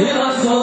يا رسول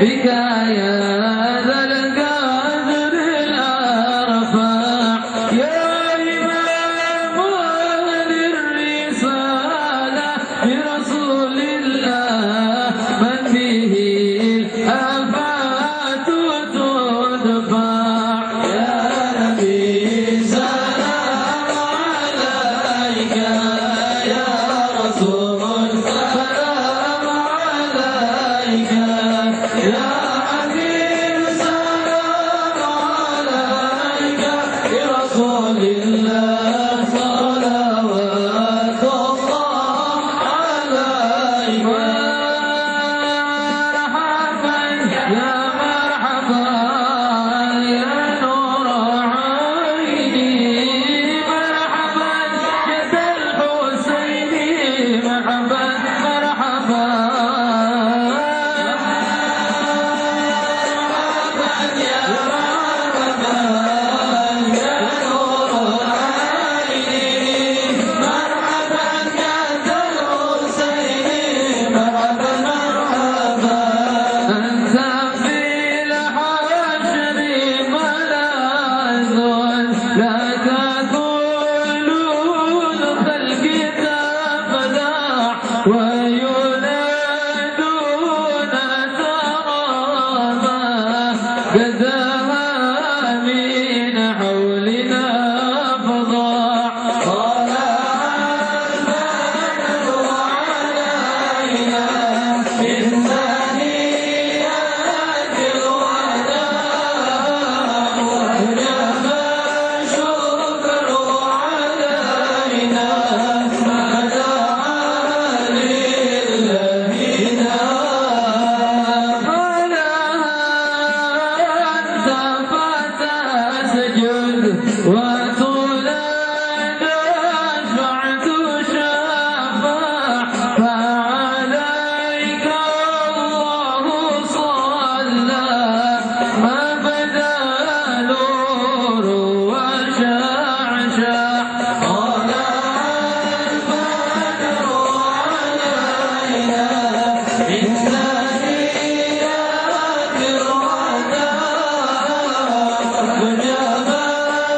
بك يا ذا القدر الأرفع يا إمام الرسالة برسول الله من به الآفات تدفع يا نبي سلام عليك يا رسول سلام عليك يا حبيب سلام عليك برسول الله صلوات الله عليك مرحبا يا مرحبا يا نور عيني مرحبا جد الحسين مرحبا مرحبا يا مرحبا يا نور عيني مرحبا جد الحسين مرحبا مرحبا أنت في الحشر ملاذ لك كل الخلق تفدع وينادون ترابا كذاها من حولنا فضاع طلع البدر علينا من ثنيات الوداع وجب الشكر علينا ما دعا لله فلا أنت فتسجد وتولد شفعت شفاع فعليك الله صلى ما بدا نور وشعشع طلع البدر علينا من ثنيات الوداع وجب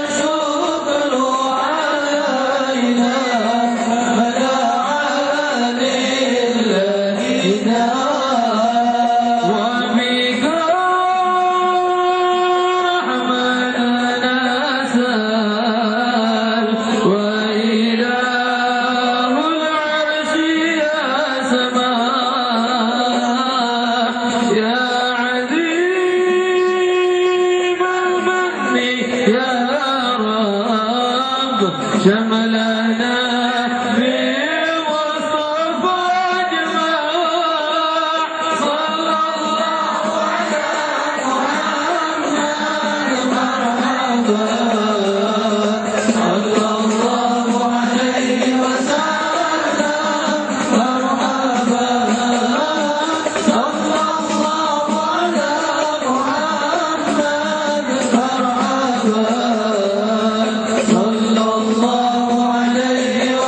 الشكر علينا ما دعا لله وبك رحمنا نسأل وإله العرش يا سماء يا عظيم المن يا رب شملنا بمصطفى جماع صلى الله على محمد مرحبا صلى الله عليه وسلم مرحبا صلى الله على محمد مرحبا صلى الله عليه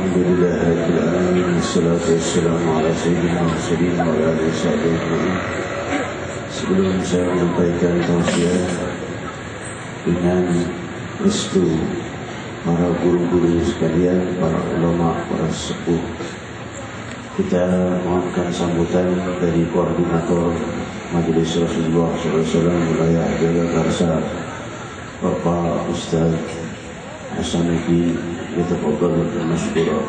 Alhamdulillahirrahmanirrahim. Wassalatu wassalamu ala sayyidina Rasulullah wa ala alihi wasallam. Sebelum saya menyampaikan tausiah dengan restu para guru-guru sekalian, para ulama, para sepuh, kita mohonkan sambutan dari koordinator Majelis Rasulullah SAW wilayah Jagakarsa, Bapak Ustaz Hasanuddin, yatafadhal mashkura.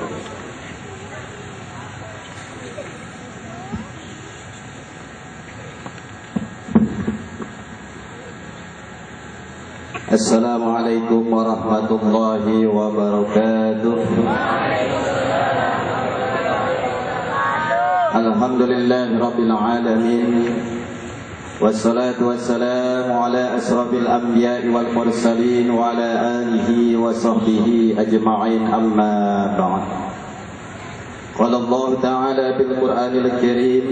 Assalamualaikum warahmatullahi wabarakatuh. Alhamdulillahi rabbil alamin. Wassalatu wassalamu ala asrafil anbiya'i wal mursalin wa ala alihi wa sahbihi ajma'in, amma ba'd. Qala Allah ta'ala bil Qur'anil Karim,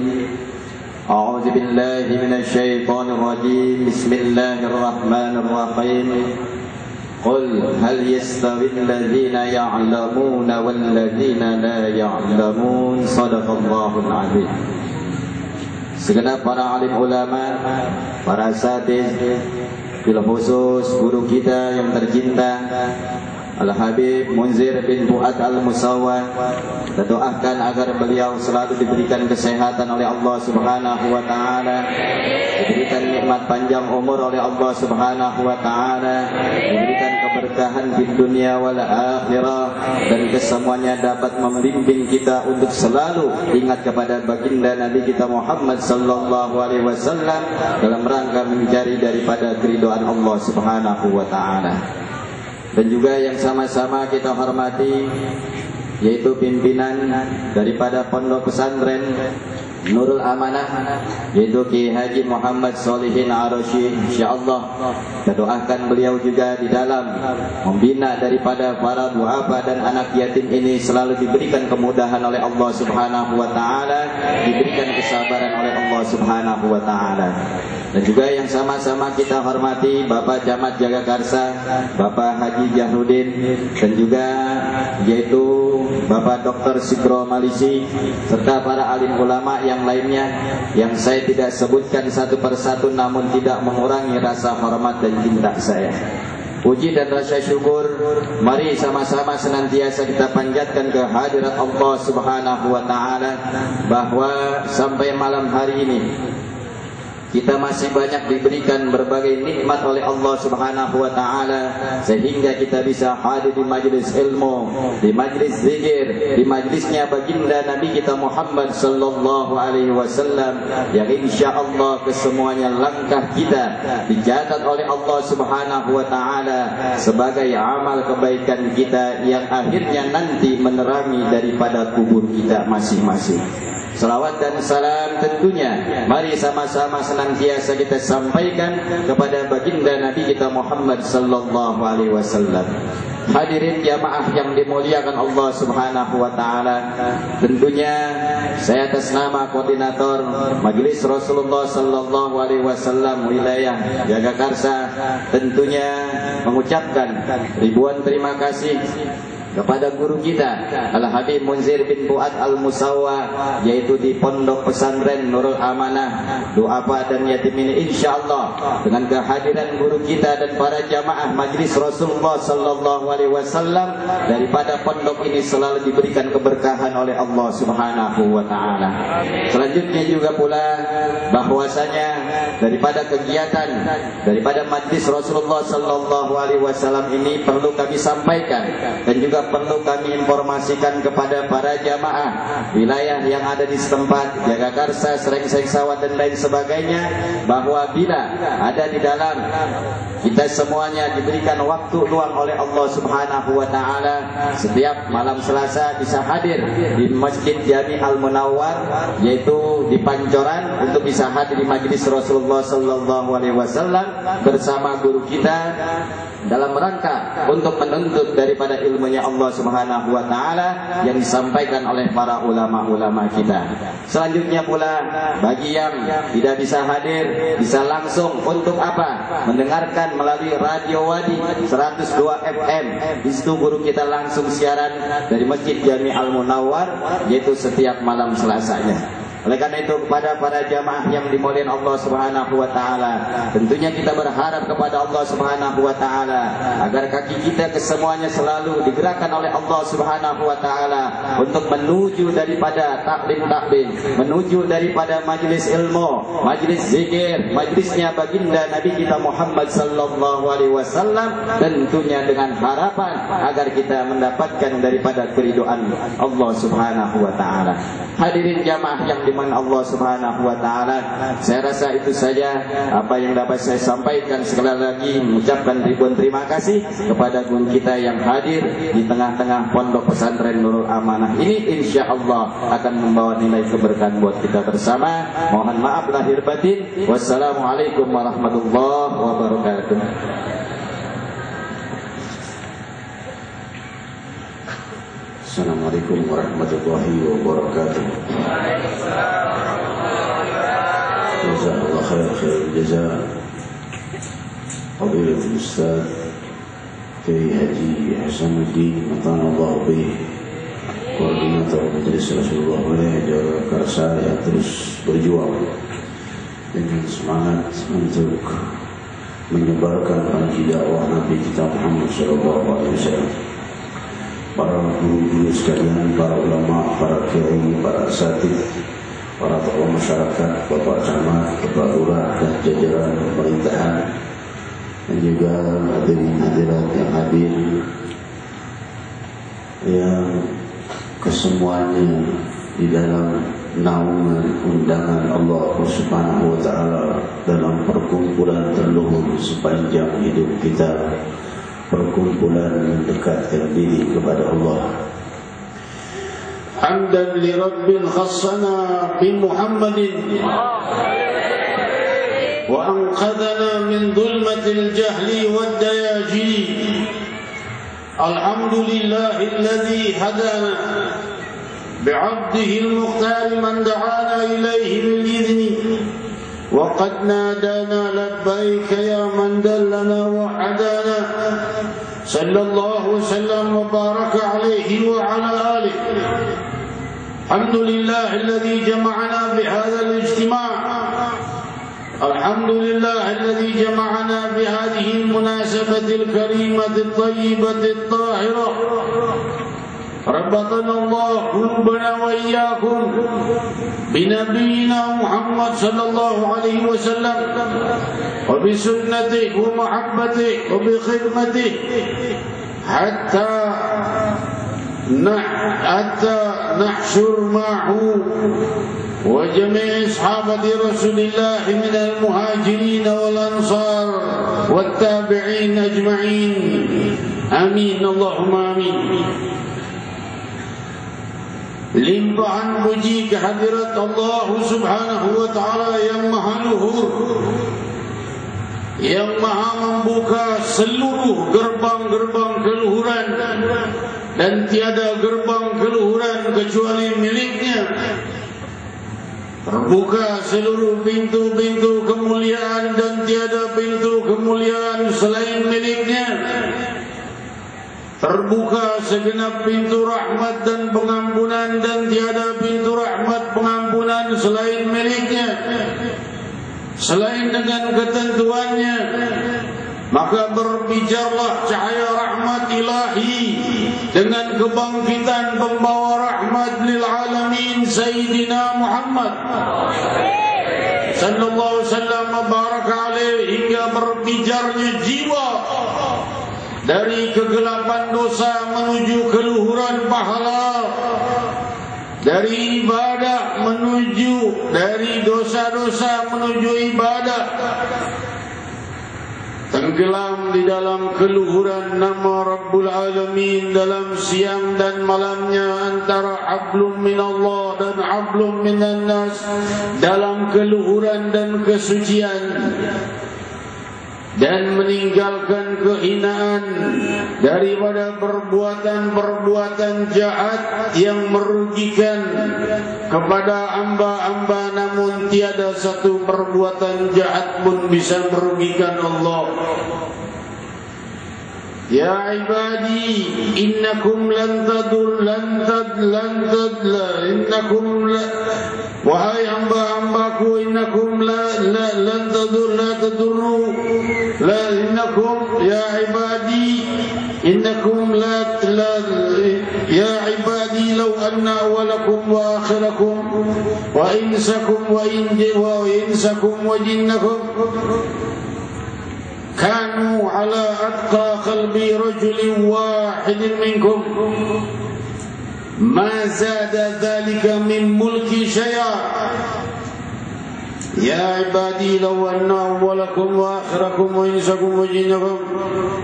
a'udzu billahi minasy syaithanir rajim. Bismillahirrahmanirrahim. Qul hal yastawil ladzina ya'lamuna wal ladzina la ya'lamun. Shadaqallahul 'azim. Segenap para alim ulama, para asatidz, bil khusus guru kita yang tercinta Al-Habib Munzir bin Fuad Al-Musawwa, kita doakan agar beliau selalu diberikan kesehatan oleh Allah Subhanahu wa taala, diberikan nikmat panjang umur oleh Allah Subhanahu wa taala, diberikan keberkahan di dunia wal akhirah, dan kesemuanya dapat membimbing kita untuk selalu ingat kepada baginda Nabi kita Muhammad sallallahu alaihi wasallam dalam rangka mencari daripada keridhaan Allah Subhanahu wa taala. Dan juga yang sama-sama kita hormati, yaitu pimpinan daripada Pondok Pesantren Nurul Amanah, yaitu Ki Haji Muhammad Solihin Ar-Rasyid. InsyaAllah kita doakan beliau juga di dalam membina daripada para duafa dan anak yatim ini selalu diberikan kemudahan oleh Allah Subhanahu wa ta'ala, diberikan kesabaran oleh Allah Subhanahu wa ta'ala. Dan juga yang sama-sama kita hormati Bapak Camat Jagakarsa, Bapak Haji Jahrudin, dan juga yaitu Bapak Dr. Sigro Malisi, serta para alim ulama yang lainnya yang saya tidak sebutkan satu persatu, namun tidak mengurangi rasa hormat dan cinta saya. Puji dan rasa syukur mari sama-sama senantiasa kita panjatkan ke hadirat Allah Subhanahu wa ta'ala, bahwa sampai malam hari ini kita masih banyak diberikan berbagai nikmat oleh Allah Subhanahu wa ta'ala, sehingga kita bisa hadir di majlis ilmu, di majlis zikir, di majlisnya baginda Nabi kita Muhammad sallallahu alaihi wasallam, yang insyaallah kesemuanya langkah kita dicatat oleh Allah Subhanahu wa ta'ala sebagai amal kebaikan kita yang akhirnya nanti menerangi daripada kubur kita masing-masing. Salawat dan salam tentunya mari sama-sama senantiasa kita sampaikan kepada baginda Nabi kita Muhammad sallallahu alaihi wasallam. Hadirin jamaah yang dimuliakan Allah Subhanahu wa taala, tentunya saya atas nama koordinator Majelis Rasulullah sallallahu alaihi wasallam wilayah Jagakarsa tentunya mengucapkan ribuan terima kasih kepada guru kita Al-Habib Munzir bin Fuad Al-Musawwa, yaitu di Pondok Pesantren Nurul Amanah duafa dan yatim ini. InsyaAllah dengan kehadiran guru kita dan para jamaah Majlis Rasulullah sallallahu alaihi wasallam daripada pondok ini selalu diberikan keberkahan oleh Allah Subhanahu wa ta'ala. Selanjutnya juga pula bahwasanya daripada kegiatan daripada Majlis Rasulullah sallallahu alaihi wasallam ini perlu kami sampaikan dan juga perlu kami informasikan kepada para jamaah wilayah yang ada di setempat Jagakarsa, Srengseng Sawat dan lain sebagainya, bahwa bila ada di dalam kita semuanya diberikan waktu luang oleh Allah Subhanahu wa ta'ala, setiap malam Selasa bisa hadir di Masjid Jami Al-Munawwar, yaitu di Pancoran, untuk bisa hadir di Majlis Rasulullah sallallahu alaihi wasallam bersama guru kita dalam rangka untuk menuntut daripada ilmunya Allah Subhanahu wa taala yang disampaikan oleh para ulama-ulama kita. Selanjutnya pula bagi yang tidak bisa hadir, bisa langsung untuk apa? Mendengarkan melalui Radio Wadi 102 FM. Di situ guru kita langsung siaran dari Masjid Jami Al-Munawwar, yaitu setiap malam Selasanya. Oleh karena itu kepada para jamaah yang dimuliakan Allah Subhanahu wa taala, tentunya kita berharap kepada Allah Subhanahu wa taala agar kaki kita kesemuanya selalu digerakkan oleh Allah Subhanahu wa taala untuk menuju daripada taklim, menuju daripada majlis ilmu, majlis zikir, majlisnya baginda Nabi kita Muhammad sallallahu alaihi wasallam, tentunya dengan harapan agar kita mendapatkan daripada keridhaan Allah Subhanahu wa taala. Hadirin jamaah yang dimana Allah Subhanahu wa taala, saya rasa itu saja apa yang dapat saya sampaikan. Sekali lagi mengucapkan ribuan terima kasih kepada guru kita yang hadir di tengah-tengah pondok pesantren Nurul Amanah ini, insyaallah akan membawa nilai keberkahan buat kita bersama. Mohon maaf lahir batin. Wassalamualaikum warahmatullahi wabarakatuh. Assalamualaikum warahmatullahi wabarakatuh. Jazakallahu khair jazaa Fadilatul Ustaz Kiai Haji Hasanuddin Matanallahu bih, koordinator Majelis Rasulullah Jawa Karsa, yang terus berjuang dengan semangat untuk menyebarkan panji dakwah Nabi kita Muhammad sallallahu alaihi wasallam. Para guru-guru sekalian, para ulama, para kiai, para asatidz, para tokoh masyarakat, Bapak Camat, Bapak Lurah dan jajaran pemerintahan, dan juga hadirin hadirat yang hadir, yang kesemuanya di dalam naungan undangan Allah Subhanahu wa taala dalam perkumpulan terluhur sepanjang hidup kita, perkumpulan mendekatkan diri kepada Allah. Hamdan li Rabbil khassana bi Muhammadin wa anqadhana min dhulmatil jahli wad dayajili. Alhamdulillahilladzi hadana bi'abdihi al-mukhtar man da'ana ilayhi bil idni وقد نادانا لبيك يا من دلنا وحدانا صلى الله وسلم وبارك عليه وعلى آله. الحمد لله الذي جمعنا بهذا الاجتماع. الحمد لله الذي جمعنا بهذه المناسبة الكريمة الطيبة الطاهرة. ربطنا الله قلوبنا وإياكم بنبينا محمد صلى الله عليه وسلم وبسنته ومحبته وبخدمته حتى نحشر معه وجميع أصحاب رسول الله من المهاجرين والأنصار والتابعين أجمعين. آمين اللهم آمين. Limpahan puji kehadirat Allah Subhanahu wa taala yang maha luhur, yang maha membuka seluruh gerbang-gerbang keluhuran, dan tiada gerbang keluhuran kecuali miliknya. Terbuka seluruh pintu-pintu kemuliaan dan tiada pintu kemuliaan selain miliknya. Terbuka segenap pintu rahmat dan pengampunan dan tiada pintu rahmat pengampunan selain miliknya. Selain dengan ketentuannya, maka berbijarlah cahaya rahmat ilahi dengan kebangkitan pembawa rahmat lil alamin Sayyidina Muhammad sallallahu alaihi wasallam baraka alaihi, hingga berbijarnya jiwa dari kegelapan dosa menuju keluhuran pahala, dari ibadah dari dosa-dosa menuju ibadah, tenggelam di dalam keluhuran nama Rabbul Alamin dalam siang dan malamnya, antara hablum minallah dan hablum minan nas, dalam keluhuran dan kesucian. dan meninggalkan kehinaan daripada perbuatan-perbuatan jahat yang merugikan kepada hamba-hamba, namun tiada satu perbuatan jahat pun bisa merugikan Allah. Ya ibadi, innakum wahai hamba-hambaku, innakum ya ibadi, innakum ya ibadi, law anna awwalakum wa akhirakum wa insakum wa jinnakum كانوا على أتقى قلب رجل واحد منكم ما زاد ذلك من ملكي شيئا يا عبادي لو أن أولكم وآخركم وإنسكم وجنكم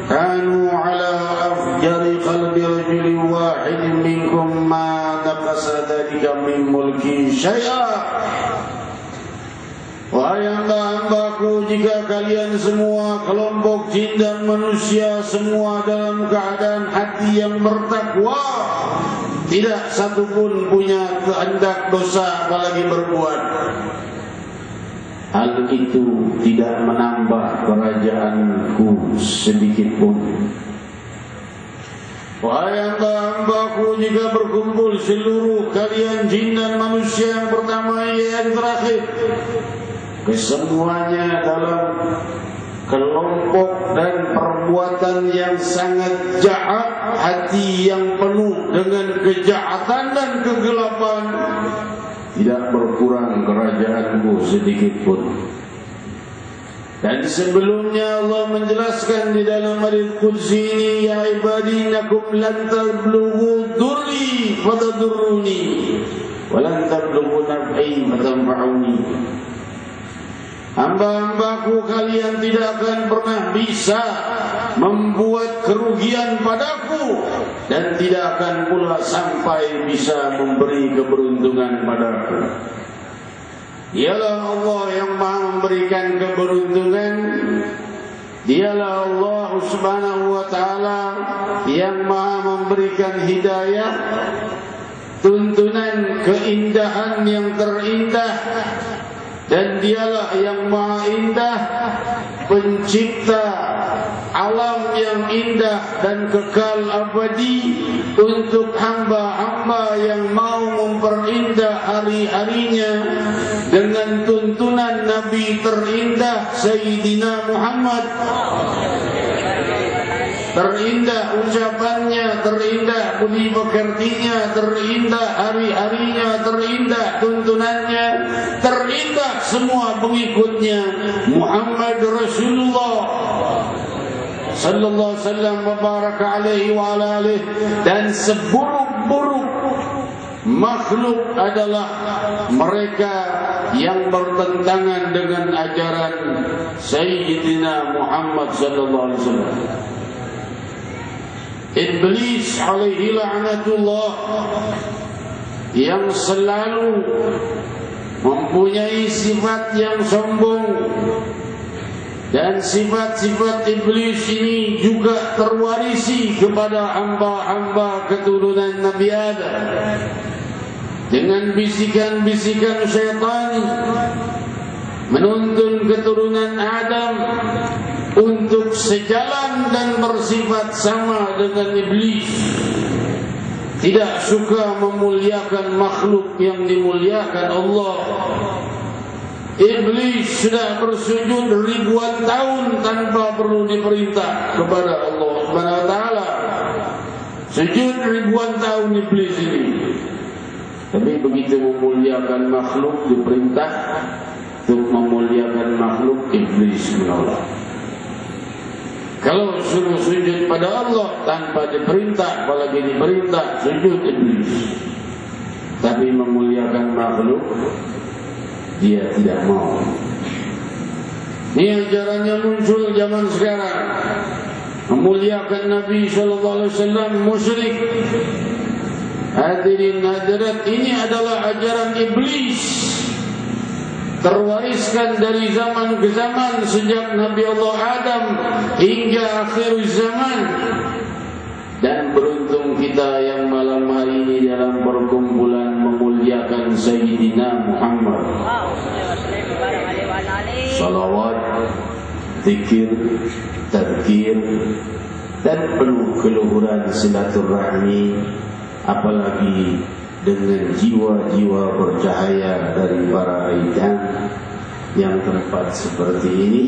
كانوا على أفجر قلب رجل واحد منكم ما نقص ذلك من ملكي شيئا. Wahai hamba-hambaku, jika kalian semua kelompok jin dan manusia semua dalam keadaan hati yang bertakwa, tidak satupun punya kehendak dosa apalagi berbuat, hal itu tidak menambah kerajaanku sedikit pun. Wahai hamba-hambaku, jika berkumpul seluruh kalian jin dan manusia yang pertama yang terakhir, kesemuanya dalam kelompok dan perbuatan yang sangat jahat, hati yang penuh dengan kejahatan dan kegelapan, tidak berkurang kerajaanku sedikit pun. Dan sebelumnya Allah menjelaskan di dalam hadits qudsi ini, ya ibadi innakum lan tablughu durri fatadurruni wa lan tablughu naf'i fatanfa'uni. Hamba-hambaku, kalian tidak akan pernah bisa membuat kerugian padaku dan tidak akan pula sampai bisa memberi keberuntungan padaku. Dialah Allah yang maha memberikan keberuntungan. Dialah Allah subhanahu wa ta'ala yang maha memberikan hidayah, tuntunan keindahan yang terindah. Dan dialah yang maha indah, pencipta alam yang indah dan kekal abadi untuk hamba-hamba yang mau memperindah hari-harinya dengan tuntunan Nabi terindah Sayyidina Muhammad. Terindah ucapannya, terindah budi pekertinya, terindah hari-harinya, terindah tuntunannya, terindah semua pengikutnya, Muhammad Rasulullah sallallahu alaihi wasallam wa baraka alaihi wa ala alihi. Dan seburuk-buruk makhluk adalah mereka yang bertentangan dengan ajaran Sayyidina Muhammad sallallahu alaihi wasallam. Iblis alaihi la'natullah yang selalu mempunyai sifat yang sombong, dan sifat-sifat iblis ini juga terwarisi kepada hamba-hamba keturunan Nabi Adam dengan bisikan-bisikan syaitan menuntun keturunan Adam untuk sejalan dan bersifat sama dengan iblis, tidak suka memuliakan makhluk yang dimuliakan Allah. Iblis sudah bersujud ribuan tahun tanpa perlu diperintah kepada Allah Subhanahu wa ta'ala. Sujud ribuan tahun iblis ini, tapi begitu memuliakan makhluk diperintah untuk memuliakan makhluk, iblis menolak. Kalau suruh sujud pada Allah tanpa diperintah, apalagi diperintah, sujud iblis. Tapi memuliakan makhluk, dia tidak mau. Ini ajarannya muncul zaman sekarang. Memuliakan Nabi SAW musyrik. Hadirin hadirat, ini adalah ajaran iblis. terwariskan dari zaman ke zaman sejak Nabi Allah Adam hingga akhir zaman. Dan beruntung kita yang malam hari ini dalam perkumpulan memuliakan Sayyidina Muhammad. Salawat, zikir, tadzkir, dan penuh keluhuran silaturahmi, apalagi dengan jiwa-jiwa bercahaya dari para aidan yang tempat seperti ini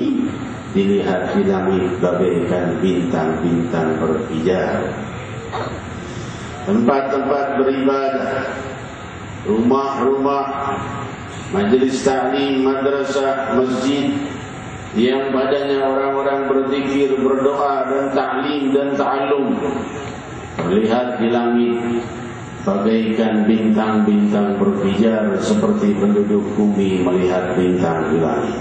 dilihat di langit bagaikan bintang-bintang berpijar. Tempat-tempat beribadah, rumah-rumah, majelis ta'lim, madrasah, masjid yang padanya orang-orang berzikir, berdoa dan ta'lim dan ta'allum terlihat di langit bagaikan bintang-bintang berpijar seperti penduduk bumi melihat bintang di langit.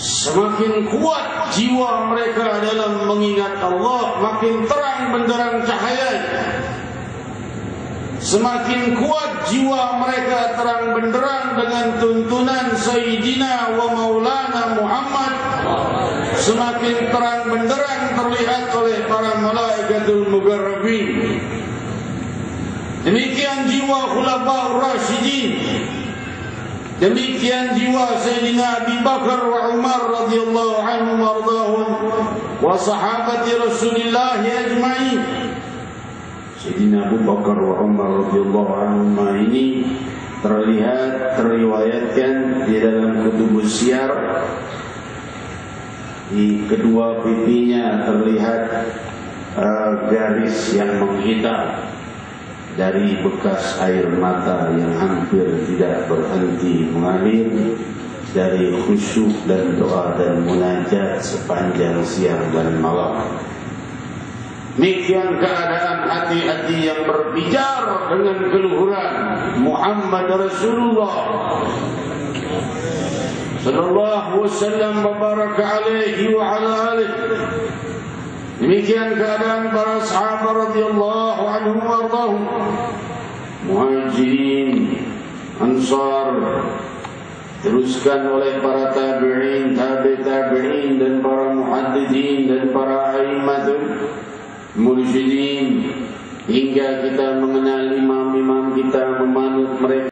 Semakin kuat jiwa mereka dalam mengingat Allah, makin terang benderang cahaya. Semakin kuat jiwa mereka terang benderang dengan tuntunan Sayyidina wa Maulana Muhammad, semakin terang benderang terlihat oleh para malaikatul muqarrabin. Demikian jiwa Khulafaur Rasyidin, demikian jiwa Sayyidina Abi Bakar wa Umar radhiyallahu anhum wardahum wa sahabati Rasulillah ajma'in. Sayyidina Abu Bakar wa Umar radhiyallahu anhum ini teriwayatkan di dalam kutubus siyar, di kedua pipinya terlihat garis yang menghitam dari bekas air mata yang hampir tidak berhenti mengalir dari khusyuk dan doa dan munajat sepanjang siang dan malam. Demikian keadaan hati-hati yang berbijar dengan keluhuran Muhammad Rasulullah sallallahu wasallam wa baraka alaihi wa ala alihi. Demikian keadaan para sahabat radhiyallahu anhum wardahum, muhajirin, ansar, teruskan oleh para tabi'in, tabi'in dan para muhaddithin dan para a'immatul mursyidin, hingga kita mengenal imam-imam kita, memanut mereka